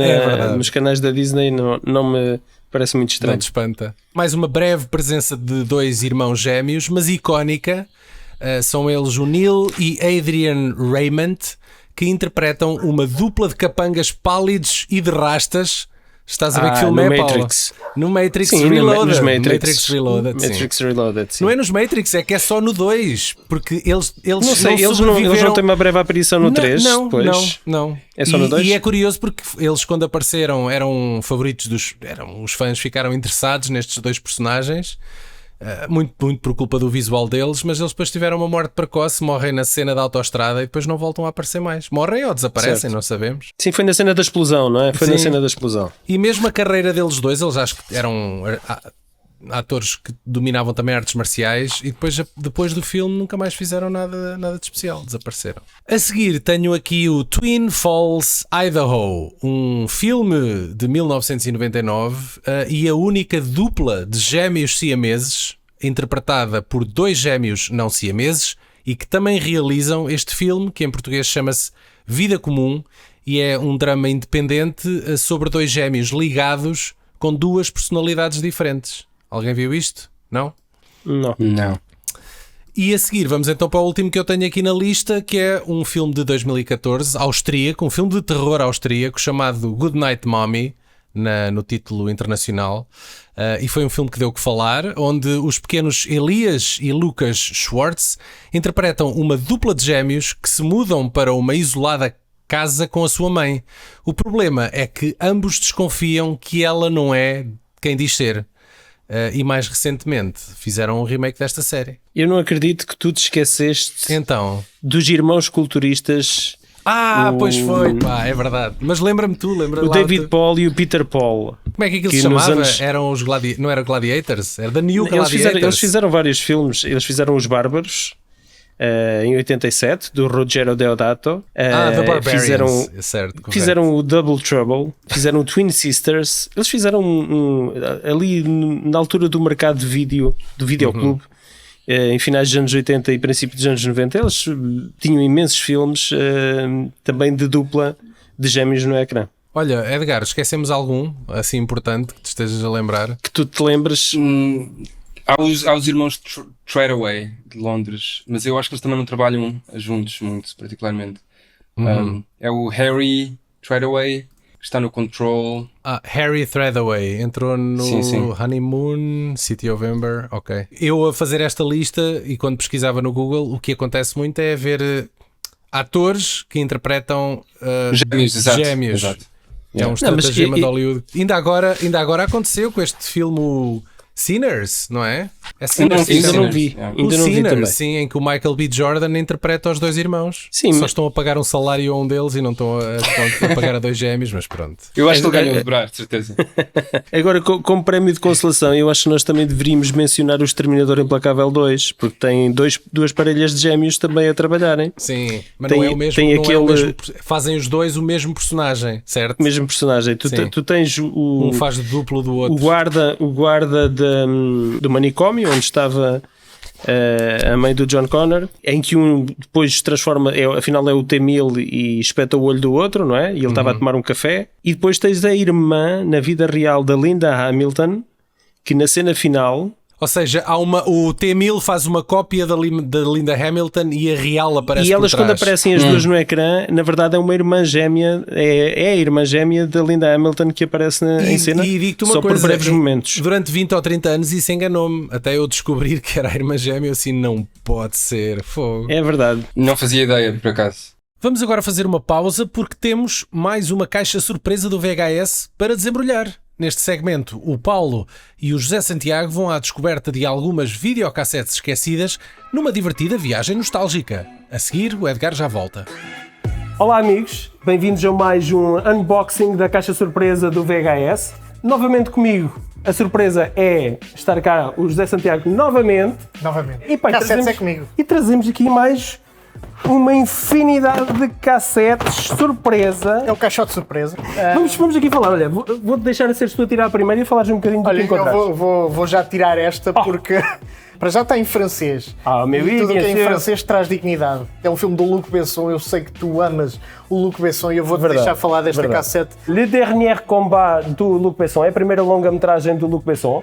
nos canais da Disney não me... parece muito estranho. Não te espanta. Mais uma breve presença de 2 irmãos gêmeos, mas icónica. São eles o Neil e Adrian Raymond, que interpretam uma dupla de capangas pálidos e de rastas. Estás a ver que filme é, Matrix. Paulo? No Matrix sim, Reloaded. Matrix Reloaded. Matrix Reloaded, sim. Não é nos Matrix, é que é só no 2. Porque eles não sei, eles não têm uma breve aparição no 3? Não. É só no 2? E é curioso porque eles, quando apareceram, eram favoritos os fãs ficaram interessados nestes 2 personagens. Muito por culpa do visual deles, mas eles depois tiveram uma morte precoce, morrem na cena da autoestrada e depois não voltam a aparecer mais. Morrem ou desaparecem, certo. Não sabemos. Sim, foi na cena da explosão, não é? Foi na cena da explosão. E mesmo a carreira deles dois, eles acho que eram atores que dominavam também artes marciais e depois do filme nunca mais fizeram nada de especial, desapareceram. A seguir tenho aqui o Twin Falls, Idaho, um filme de 1999 e a única dupla de gêmeos siameses, interpretada por 2 gêmeos não siameses e que também realizam este filme, que em português chama-se Vida Comum, e é um drama independente sobre 2 gêmeos ligados com 2 personalidades diferentes. Alguém viu isto? Não? Não. E a seguir vamos então para o último que eu tenho aqui na lista, que é um filme de 2014, austríaco, um filme de terror austríaco chamado Good Night Mommy, no título internacional, e foi um filme que deu o que falar, onde os pequenos Elias e Lucas Schwartz interpretam uma dupla de gêmeos que se mudam para uma isolada casa com a sua mãe. O problema é que ambos desconfiam que ela não é quem diz ser. E mais recentemente fizeram um remake desta série. Eu não acredito que tu te esqueceste dos irmãos culturistas. Pois foi, pá, é verdade. Mas lembra-me tu, o David Paul e o Peter Paul. Como é que aquilo se chamava? Eram os não era Gladiators? Era da New Gladiators. Eles fizeram vários filmes. Eles fizeram Os Bárbaros, em 87, do Ruggero Deodato. The Barbarians. Fizeram o Double Trouble, fizeram o Twin Sisters. Eles fizeram ali na altura do mercado de vídeo, do videoclube, em finais dos anos 80 e princípio dos anos 90, eles tinham imensos filmes também de dupla de gêmeos no ecrã. Olha, Edgar, esquecemos algum assim importante que te estejas a lembrar? Que tu te lembres? Há os irmãos Treadaway de Londres, mas eu acho que eles também não trabalham juntos muito, particularmente. É o Harry Treadaway, que está no Control. Harry Treadaway entrou no Sim. Honeymoon, City of Ember, ok. Eu a fazer esta lista e quando pesquisava no Google, o que acontece muito é ver atores que interpretam gêmeos. Exato. É um estratagema de Hollywood. Ainda agora aconteceu com este filme Sinners, não é? É Sinners. Ainda não vi. O Sinners, sim, em que o Michael B. Jordan interpreta os dois irmãos. Sim, só estão a pagar um salário a um deles e não estão a pagar a dois gêmeos, mas pronto. Eu acho que ele ganhou de dobrar, de certeza. Agora, como prémio de consolação, eu acho que nós também deveríamos mencionar o Exterminador Implacável 2, porque tem duas parelhas de gêmeos também a trabalharem. Sim, mas não é o mesmo. Fazem os dois o mesmo personagem, certo? O mesmo personagem. Tu tens um faz de duplo do outro. O guarda do manicômio, onde estava a mãe do John Connor, em que um depois se transforma, afinal é o T-1000 e espeta o olho do outro, não é? E ele estava a tomar um café. E depois tens a irmã, na vida real, da Linda Hamilton, que na cena final... Ou seja, o T-1000 faz uma cópia da Linda Hamilton e a real aparece. E elas, por trás. quando aparecem as duas no ecrã, na verdade é uma irmã gêmea, é a irmã gêmea da Linda Hamilton que aparece em cena, e digo-te uma só coisa, por breves momentos. Durante 20 ou 30 anos isso enganou-me, até eu descobrir que era a irmã gêmea, assim, não pode ser. Fogo. É verdade. Não fazia ideia, por acaso. Vamos agora fazer uma pausa porque temos mais uma caixa surpresa do VHS para desembrulhar. Neste segmento, o Paulo e o José Santiago vão à descoberta de algumas videocassetes esquecidas numa divertida viagem nostálgica. A seguir, o Edgar já volta. Olá amigos, bem-vindos a mais um unboxing da caixa surpresa do VHS. Novamente comigo, a surpresa é estar cá o José Santiago novamente. E cassetes é comigo. E trazemos aqui mais uma infinidade de cassetes surpresa. É o caixote surpresa. Vamos aqui falar, olha, vou-te deixar a seres tu a tirar a primeira e falares um bocadinho do que encontraste. Eu vou já tirar esta porque para já está em francês. E tudo o que é em francês traz dignidade. É um filme do Luc Besson, eu sei que tu amas o Luc Besson e eu vou-te deixar falar desta cassete. Le Dernier Combat do Luc Besson é a primeira longa-metragem do Luc Besson,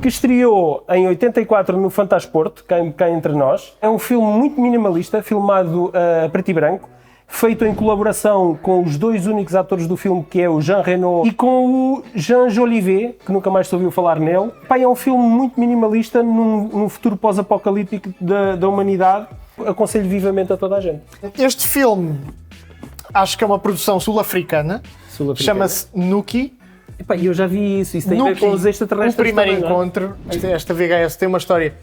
que estreou em 84 no Fantasporto, cá entre nós. É um filme muito minimalista, filmado a preto e branco, feito em colaboração com os dois únicos atores do filme, que é o Jean Reno e com o Jean Jolivet, que nunca mais se ouviu falar nele. É um filme muito minimalista num futuro pós-apocalíptico da humanidade. Aconselho vivamente a toda a gente. Este filme acho que é uma produção sul-africana. Chama-se Nookie. Eu já vi isso tem a ver com os extraterrestres. O primeiro encontro, esta VHS tem uma história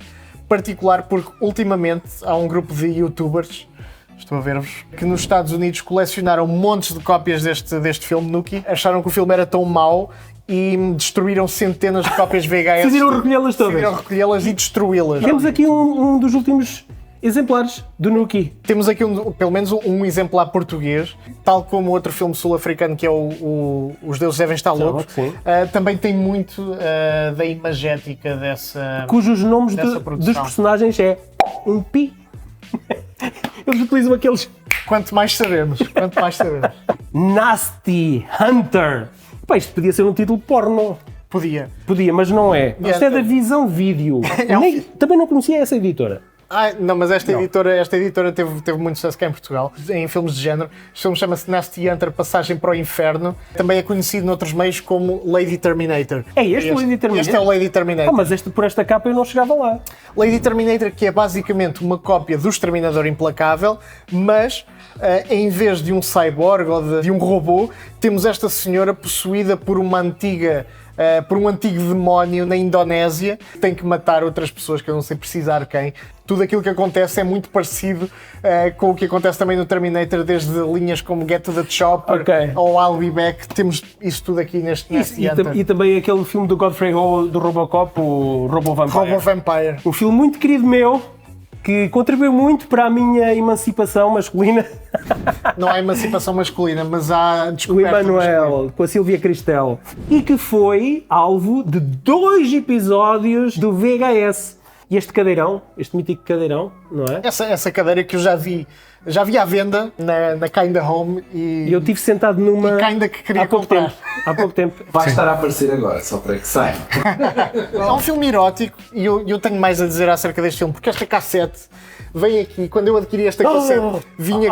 particular porque ultimamente há um grupo de youtubers, estou a ver-vos, que nos Estados Unidos colecionaram montes de cópias deste filme Nookie, acharam que o filme era tão mau e destruíram centenas de cópias VHS. Decidiram recolhê-las todas. Decidiram recolhê-las e destruí-las. Temos aqui um dos últimos exemplares do Nookie. Temos aqui pelo menos um exemplar português, tal como outro filme sul-africano que é Os Deuses Devem Estar Loucos. Também tem muito da imagética dessa cujos nomes dos personagens é um pi. Eles utilizam aqueles... Quanto mais sabemos. Nasty Hunter. Isto podia ser um título porno. Podia, mas não é. Isto é da Visão Vídeo. Também não conhecia essa editora. Não, mas esta editora teve muito sucesso cá em Portugal, em filmes de género. Este filme chama-se Nasty Hunter, Passagem para o Inferno. Também é conhecido noutros meios como Lady Terminator. É este o Lady Terminator? Este é o Lady Terminator. Mas por esta capa eu não chegava lá. Lady Terminator, que é basicamente uma cópia do Exterminador Implacável, mas em vez de um cyborg ou de um robô, temos esta senhora possuída por um antigo demónio na Indonésia, que tem que matar outras pessoas, que eu não sei precisar quem. Tudo aquilo que acontece é muito parecido com o que acontece também no Terminator, desde linhas como Get to the Chopper ou I'll Be Back. Temos isso tudo aqui neste Hunter. E também aquele filme do Godfrey Ho, do Robocop, o Robo Vampire. Robo Vampire. Um filme muito querido meu, que contribuiu muito para a minha emancipação masculina. Não há emancipação masculina, mas há O descoberta masculina. Emanuel, com a Sílvia Cristel. E que foi alvo de 2 episódios do VHS. E este cadeirão, este mítico cadeirão, não é? Essa cadeira que eu já vi à venda na Kinda Home E e eu estive sentado numa... E Kinda que queria há pouco comprar. tempo. Há pouco tempo. Vai estar a aparecer agora, só para que saiba. é um filme erótico e eu tenho mais a dizer acerca deste filme, porque esta cassete vem aqui, quando eu adquiri esta cassete, vinha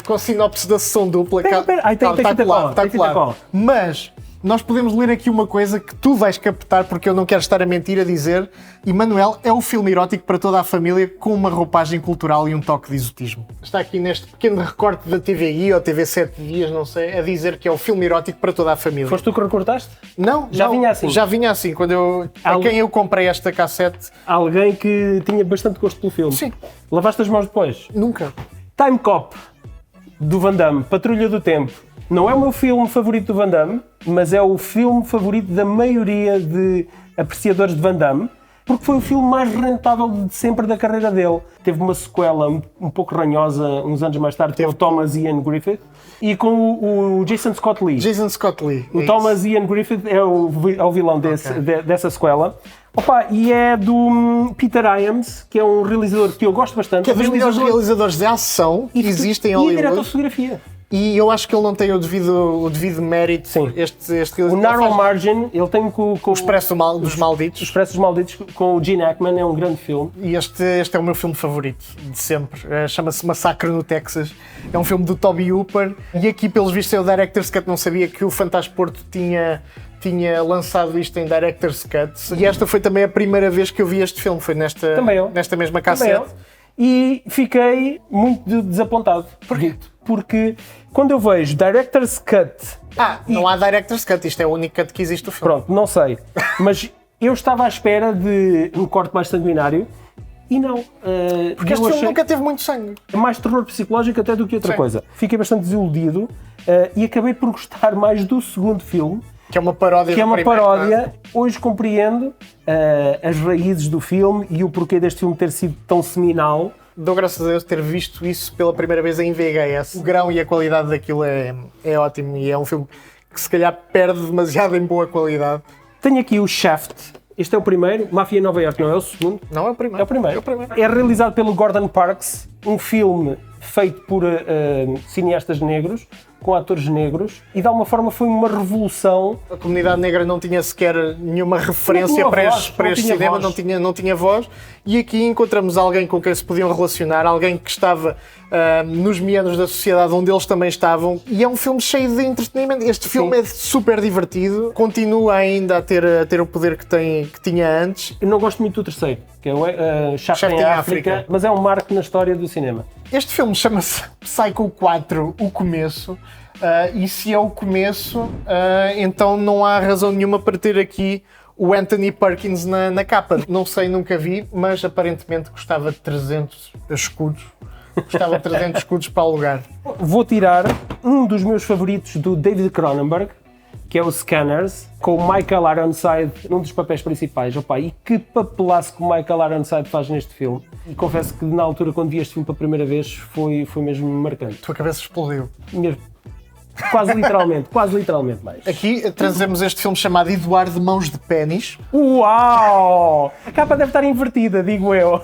com sinopse da sessão dupla. Pera. Ai, tem fita cola, tem fita cola. Mas nós podemos ler aqui uma coisa que tu vais captar, porque eu não quero estar a mentir a dizer. Emanuel é um filme erótico para toda a família, com uma roupagem cultural e um toque de exotismo. Está aqui neste pequeno recorte da TVI ou TV 7 dias, não sei, a dizer que é um filme erótico para toda a família. Foste tu que recortaste? Não, Já não, vinha assim? Já vinha assim, a quem eu comprei esta cassete, Alguém que tinha bastante gosto pelo filme. Sim. Lavaste as mãos depois? nunca. Time Cop, do Van Damme, Patrulha do Tempo. Não é o meu filme favorito do Van Damme, mas é o filme favorito da maioria de apreciadores de Van Damme, porque foi o filme mais rentável de sempre da carreira dele. Teve uma sequela um pouco ranhosa uns anos mais tarde com o Thomas Ian Griffith e com o Jason Scott Lee. Jason Scott Lee. O Thomas Ian Griffith é o vilão dessa sequela. Opa, e é do Peter Hyams, que é um realizador que eu gosto bastante. Que é dos melhores realizadores de ação que existem em E Hollywood. diretor-fotografia. E eu acho que ele não tem o devido mérito. Sim. Este O realizador. Narrow Faz Margin, ele tem com o Expresso dos Malditos. Os Expressos Malditos com o Gene Hackman, é um grande filme. E este é o meu filme favorito de sempre. Chama-se Massacre no Texas. É um filme do Toby Hooper. E aqui, pelos vistos, é o Director's Cut. Não sabia que o Fantasporto tinha lançado isto em Director's Cut. E esta foi também a primeira vez que eu vi este filme. Foi nesta mesma cassete. E fiquei muito desapontado. Porquê? Porque quando eu vejo Director's Cut... Não há Director's Cut. Isto é o único cut que existe do filme. Pronto, não sei. Mas eu estava à espera de um corte mais sanguinário e não. Porque este filme nunca teve muito sangue. É mais terror psicológico até do que outra Sim. coisa. Fiquei bastante desiludido e acabei por gostar mais do segundo filme, Que é uma paródia. que é do uma primeiro, paródia. Hoje compreendo as raízes do filme e o porquê deste filme ter sido tão seminal. Dou graças a Deus ter visto isso pela primeira vez em VHS. O grão e a qualidade daquilo é ótimo e é um filme que se calhar perde demasiado em boa qualidade. Tenho aqui o Shaft. Este é o primeiro. Máfia em Nova Iorque não é o segundo. Não é o primeiro. É o primeiro. É realizado pelo Gordon Parks, um filme feito por cineastas negros, com atores negros, e de alguma forma foi uma revolução. A comunidade negra não tinha sequer nenhuma referência para este cinema, não tinha voz. E aqui encontramos alguém com quem se podiam relacionar, alguém que estava nos meandros da sociedade onde eles também estavam. E é um filme cheio de entretenimento. Este filme é super divertido, continua ainda a ter o poder que tinha antes. Eu não gosto muito do terceiro, que é o Shaft em África, mas é um marco na história do cinema. Este filme chama-se Psycho 4, O Começo, e se é o começo, então não há razão nenhuma para ter aqui o Anthony Perkins na capa. Não sei, nunca vi, mas aparentemente custava de 300 escudos. Custava de 300 escudos para alugar. Vou tirar um dos meus favoritos do David Cronenberg, que é o Scanners, com o Michael Ironside num dos papéis principais. Opa, e que papelaço que o Michael Ironside faz neste filme. E confesso que na altura, quando vi este filme pela primeira vez, foi mesmo marcante. Tua cabeça explodiu. Mesmo. Quase literalmente mais. Aqui trazemos este filme chamado Eduardo Mãos de Pênis. Uau! A capa deve estar invertida, digo eu.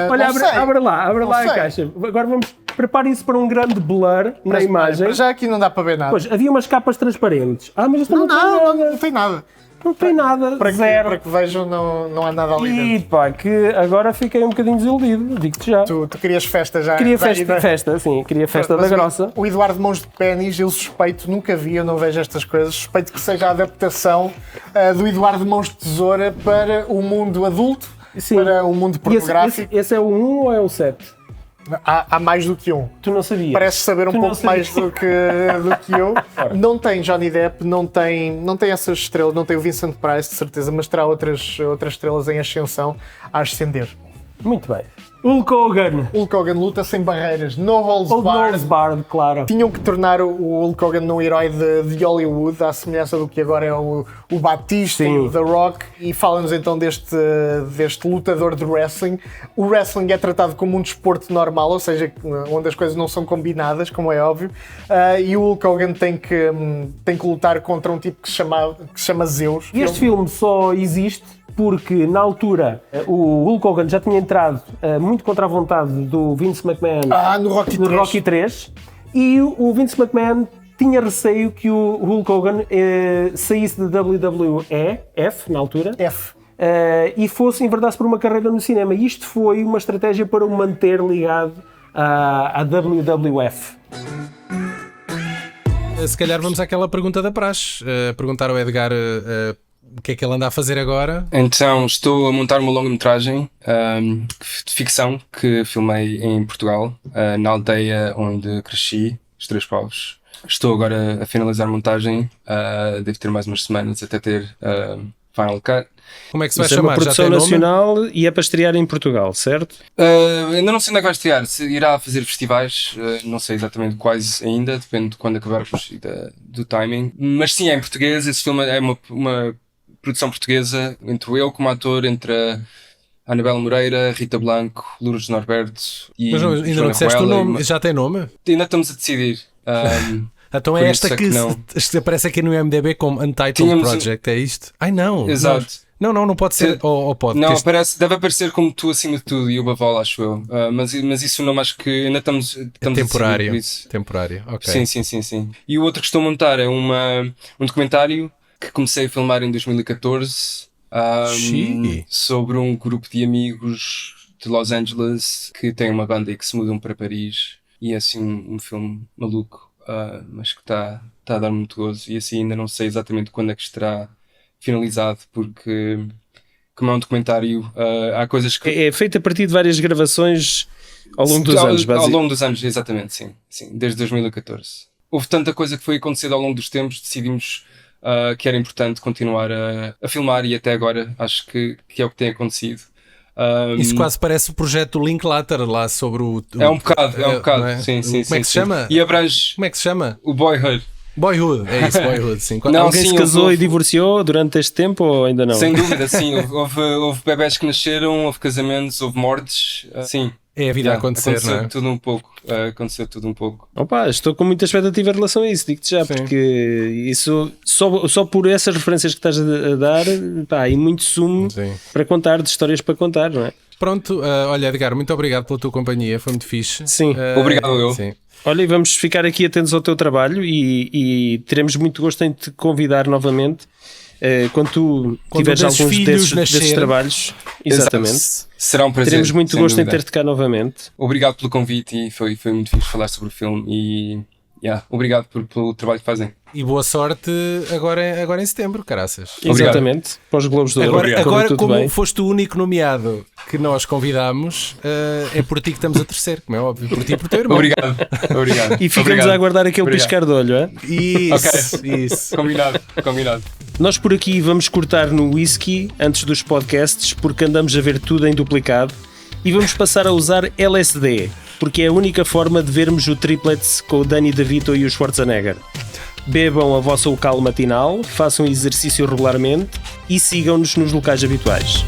Olha, não sei. abre lá a sei. caixa. Agora prepare-se para um grande blur na imagem. Mas já aqui não dá para ver nada. Pois, havia umas capas transparentes. Mas esta Não tem nada. Não tem nada, Para zero. que vejam, não há nada ali E dentro. pá, que agora fiquei um bocadinho desiludido, digo-te já. Tu querias festa já. Queria já- festa, sim, queria festa da Mas grossa. O Eduardo Mãos de Pênis, eu suspeito, nunca vi, eu não vejo estas coisas, suspeito que seja a adaptação do Eduardo Mãos de Tesoura para o mundo adulto, Sim. para o mundo E pornográfico. esse é o 1 ou é o 7? Há mais do que um. Tu não sabias? Pareces saber um Tu não pouco mais do que eu. Não tem Johnny Depp, não tem essas estrelas, não tem o Vincent Price, de certeza, mas terá outras estrelas em ascensão a ascender. Muito bem. Hulk Hogan. Hulk Hogan luta sem barreiras, no holds Old barred. Nose Bard, claro. Tinham que tornar o Hulk Hogan num herói de Hollywood, à semelhança do que agora é o Batista e o The Rock. E fala-nos então deste lutador de wrestling. O wrestling é tratado como um desporto normal, ou seja, onde as coisas não são combinadas, como é óbvio. E o Hulk Hogan tem que lutar contra um tipo que se chama Zeus. E este filme só existe porque, na altura, o Hulk Hogan já tinha entrado muito contra a vontade do Vince McMahon no Rocky 3, e o Vince McMahon tinha receio que o Hulk Hogan saísse da WWF, na altura, e fosse enverdar-se por uma carreira no cinema. E isto foi uma estratégia para o manter ligado à WWF. Se calhar vamos àquela pergunta da praxe. Perguntar ao Edgar o que é que ele anda a fazer agora. Então, estou a montar uma longa-metragem de ficção que filmei em Portugal, na aldeia onde cresci, os Três Povos. Estou agora a finalizar a montagem, devo ter mais umas semanas até ter Final Cut. Como é que se vai Isso chamar? É uma produção já tem nacional nome? e é para estrear em Portugal, certo? Ainda não sei onde é que vai estrear, se irá fazer festivais, não sei exatamente quais ainda, depende de quando acabarmos e do timing. Mas sim, é em português, esse filme é uma produção portuguesa, entre eu como ator, entre a Anabela Moreira, Rita Blanco, Lourdes Norberto e Mas ainda Joana não disseste o Ruela, nome, já tem nome? Ainda estamos a decidir. Então é por esta isso é que, que não. aparece aqui no IMDb como Untitled Tínhamos Project, é isto? Ai não! Exato. Não pode ser, ou pode. Não, porque deve aparecer como Tu Acima de Tudo e o Bavola, acho eu. Mas isso não, acho que ainda estamos é a decidir por temporário. isso. Temporário, ok. Sim. E o outro que estou a montar é um documentário que comecei a filmar em 2014 sobre um grupo de amigos de Los Angeles que tem uma banda e que se mudam para Paris, e é assim um filme maluco, mas que está a dar muito gozo, e assim ainda não sei exatamente quando é que estará finalizado, porque como é um documentário, há coisas que... É feito a partir de várias gravações ao longo dos anos, basicamente. Ao longo dos anos, exatamente, sim, desde 2014. Houve tanta coisa que foi acontecendo ao longo dos tempos, decidimos que era importante continuar a filmar, e até agora acho que é o que tem acontecido. Isso quase parece o projeto Linklater lá sobre o... É um bocado, é? sim. Como é que se chama? E abrange... Como é que se chama? O Boyhood. Boyhood, é isso, Boyhood, sim. Não, Alguém sim, se casou houve- e divorciou durante este tempo ou ainda não? Sem dúvida, sim. Houve bebés que nasceram, houve casamentos, houve mortes. Sim. É a vida a acontecer, não é? Aconteceu tudo um pouco. Aconteceu tudo um pouco. Opa, estou com muita expectativa em relação a isso, digo-te já, Sim. porque isso, só por essas referências que estás a dar, pá, há muito sumo Sim. para contar, de histórias para contar, não é? Pronto, olha Edgar, muito obrigado pela tua companhia, foi muito fixe. Sim. Obrigado eu. Sim. Olha, e vamos ficar aqui atentos ao teu trabalho e teremos muito gosto em te convidar novamente quando tu Quando tiveres desses alguns filhos desses nascer. trabalhos. Exatamente. Exato. Será um prazer. Teremos muito sem gosto em dúvida. ter-te cá novamente. Obrigado pelo convite, e foi muito fixe falar sobre o filme, e obrigado pelo trabalho que fazem. E boa sorte agora em setembro, caraças. Obrigado. Exatamente. Para os Globos de Ouro. Obrigado. Correu Agora tudo como bem. foste o único nomeado que nós convidámos, é por ti que estamos a torcer, como é óbvio, por ti e por teu irmão. Obrigado. E ficamos Obrigado. a aguardar aquele Obrigado. piscar de olho, é? Isso. Combinado. Nós por aqui vamos cortar no whisky antes dos podcasts porque andamos a ver tudo em duplicado e vamos passar a usar LSD porque é a única forma de vermos o Triplets com o Danny DeVito e o Schwarzenegger. Bebam a vossa local matinal, façam exercício regularmente e sigam-nos nos locais habituais.